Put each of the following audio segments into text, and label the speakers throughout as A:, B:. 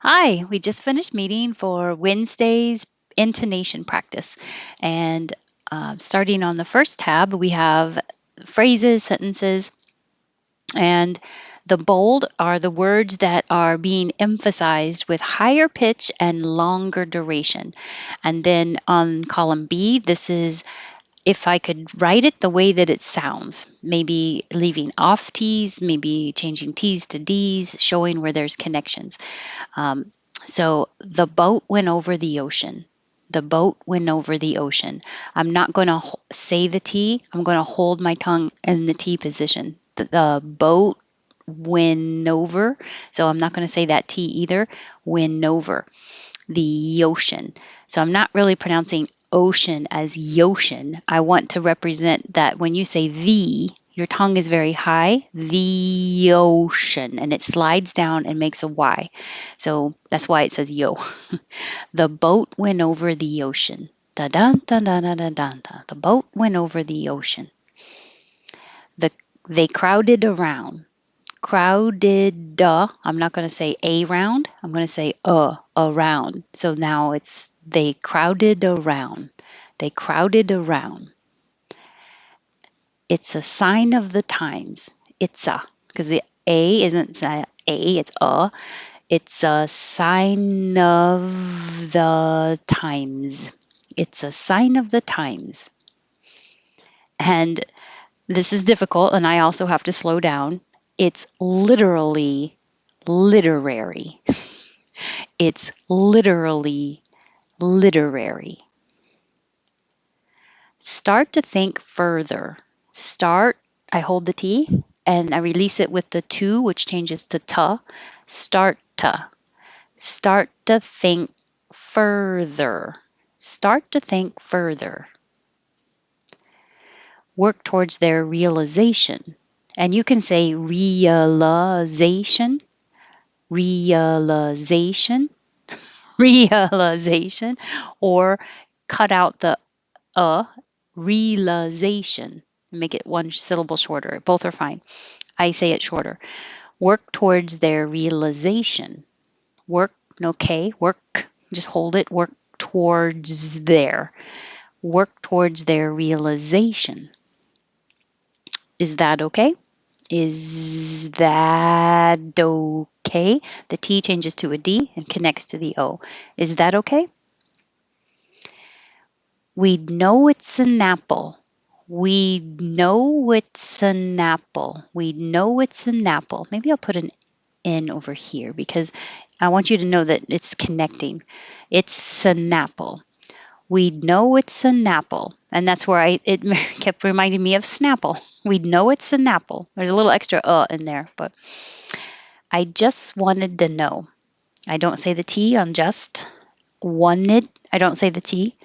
A: Hi, we just finished meeting for Wednesday's intonation practice. And starting on the first tab, we have phrases, sentences, and the bold are the words that are being emphasized with higher pitch and longer duration. And then on column B, this is if I could write it the way that it sounds, maybe leaving off T's, maybe changing T's to D's, showing where there's connections. Um, so the boat went over the ocean. The boat went over the ocean. I'm not going to say the T. I'm going to hold my tongue in the T position. The boat went over. So I'm not going to say that T either. Went over the ocean. So I'm not really pronouncing ocean as yocean. I want to represent that when you say the, your tongue is very high, the ocean, and it slides down and makes a Y. So that's why it says yo. The boat went over the ocean. Da dun da da da da da da. The boat went over the ocean. The They crowded around. Crowded. I'm not going to say a round. I'm going to say around. So now it's they crowded around. They crowded around. It's a sign of the times. It's a because the a isn't a. It's a. It's a sign of the times. It's a sign of the times. And this is difficult, and I also have to slow down. It's literally literary. It's literally literary. Start to think further. Start, I hold the T and I release it with the to, which changes to ta. Start to. Start to think further. Start to think further. Work towards their realization. And you can say realization, realization, realization, or cut out the realization. Make it one syllable shorter. Both are fine. I say it shorter. Work towards their realization. Work, no K, work, just hold it. Work towards their. Work towards their realization. Is that okay? Is that okay? The T changes to a D and connects to the O. Is that okay? We know it's an apple. We know it's an apple. We know it's an apple. Maybe I'll put an N over here because I want you to know that it's connecting. It's an apple. We know it's an apple. And that's where it kept reminding me of Snapple. We know it's an apple. There's a little extra in there, but I just wanted to know. I don't say the T on just. Wanted. I don't say the T.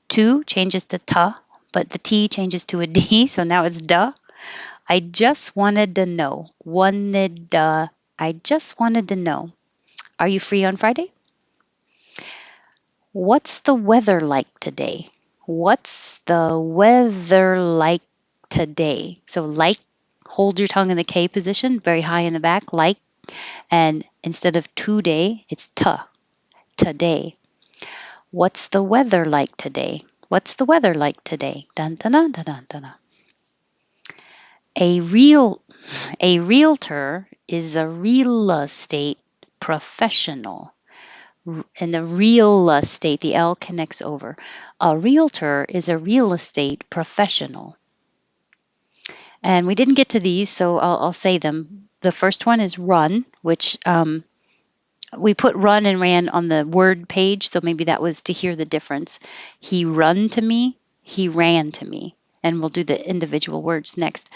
A: Two changes to ta, but the T changes to a D, so now it's duh. I just wanted to know. I just wanted to know. Are you free on Friday? What's the weather like today? What's the weather like today? So, like, hold your tongue in the K position, very high in the back, like, and instead of today, it's ta, today. What's the weather like today? What's the weather like today? Dun dun dun dun dun dun. A real a realtor is a real estate professional. And the real estate, the L connects over. A realtor is a real estate professional. And we didn't get to these, so I'll say them. The first one is run, which we put run and ran on the word page, so maybe that was to hear the difference. He run to me, he ran to me. And we'll do the individual words next.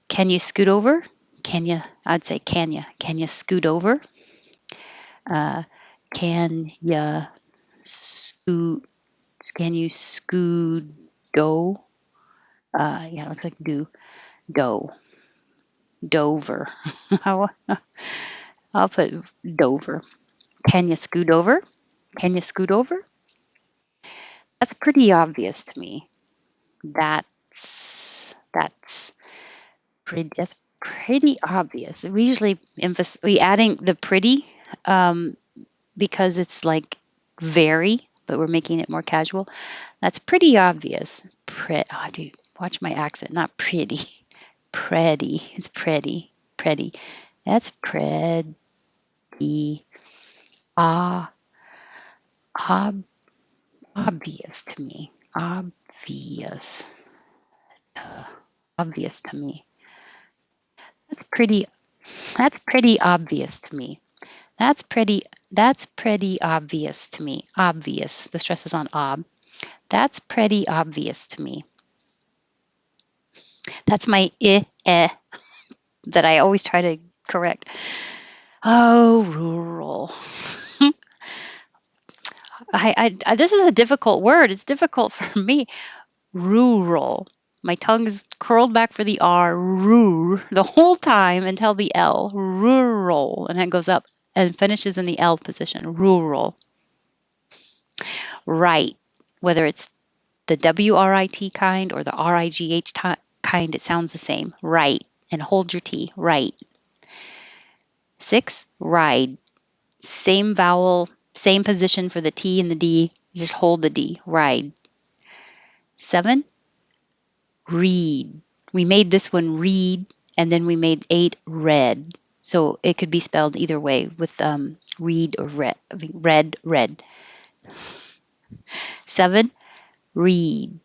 A: Can you scoot over? Can you? I'd say can you? Can you scoot over? Uh, can you scoot? Can you scoot? Do? Yeah, it looks like do, Dover. I'll I'll put Dover. Can you scoot over? Can you scoot over? That's pretty obvious to me. That's pretty obvious. We usually we adding the pretty. Um, because it's like very, but we're making it more casual. That's pretty obvious. Oh, dude, watch my accent. Not pretty. Pretty. It's pretty. Pretty. That's pretty. Ah, ob- obvious to me. Obvious. Obvious to me. That's pretty. That's pretty obvious to me. That's pretty. That's pretty obvious to me. Obvious. The stress is on ob. That's pretty obvious to me. That's my that I always try to correct. Oh, rural. This is a difficult word. It's difficult for me. Rural. My tongue is curled back for the R, the whole time until the L, rural, and then goes up and finishes in the L position, rural. Right. Whether it's the WRIT kind or the RIGH kind, it sounds the same. Right. And hold your T, right. 6, ride. Same vowel, same position for the T and the D. Just hold the D, ride. 7, read. We made this one read, and then we made 8 red. So it could be spelled either way with read or red. I mean, red. 7, read.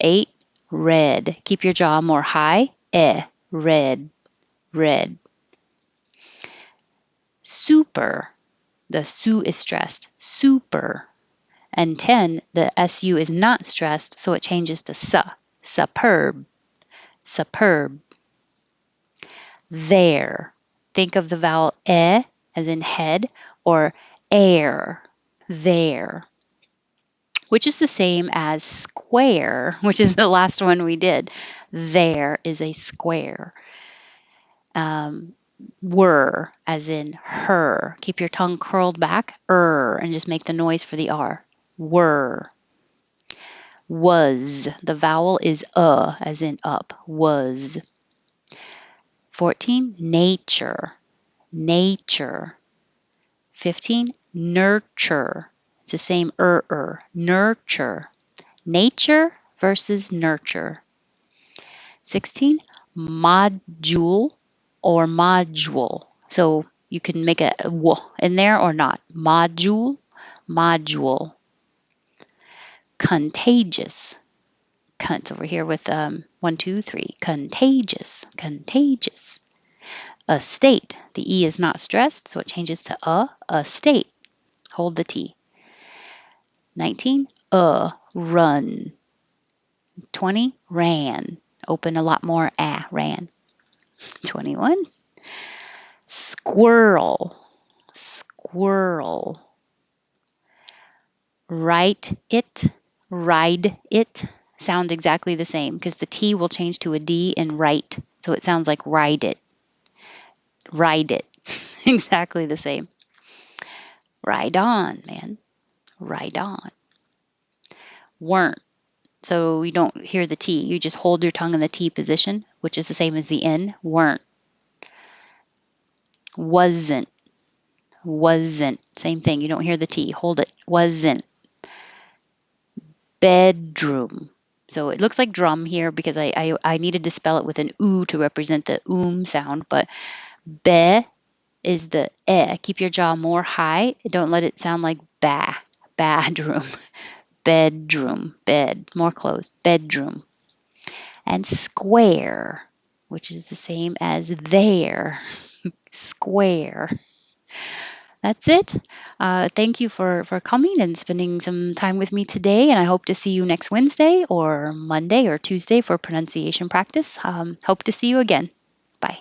A: 8, red. Keep your jaw more high. Red, red. Super. The su is stressed. Super. And 10, the su is not stressed, so it changes to su. Superb. Superb. There. Think of the vowel as in head or air. There. Which is the same as square, which is the last one we did. There is a square. Um, were, as in her. Keep your tongue curled back, and just make the noise for the R. Were. Was. The vowel is as in up. Was. 14, nature. Nature. 15, nurture. It's the same nurture. Nature versus nurture. 16, module or module. So you can make a w in there or not. Module, module. Contagious. Cunt over here with 1, 2, 3. Contagious, contagious. A state. The E is not stressed, so it changes to a state. Hold the T. 19, run. 20, ran. Open a lot more, ran. 21, squirrel. Squirrel. Write it, ride it sound exactly the same because the T will change to a D in write. So it sounds like ride it. Ride it. Exactly the same. Ride on, man. Ride on. Weren't. So you don't hear the T. You just hold your tongue in the T position, which is the same as the N. Weren't. Wasn't. Wasn't. Same thing. You don't hear the T. Hold it. Wasn't. Bedroom. So it looks like drum here because I needed to spell it with an oo to represent the sound, but be is the Keep your jaw more high. Don't let it sound like ba. Badroom. Bedroom. Bed. More closed. Bedroom. And square, which is the same as there. Square. That's it. Thank you for coming and spending some time with me today. And I hope to see you next Wednesday or Monday or Tuesday for pronunciation practice. Hope to see you again. Bye.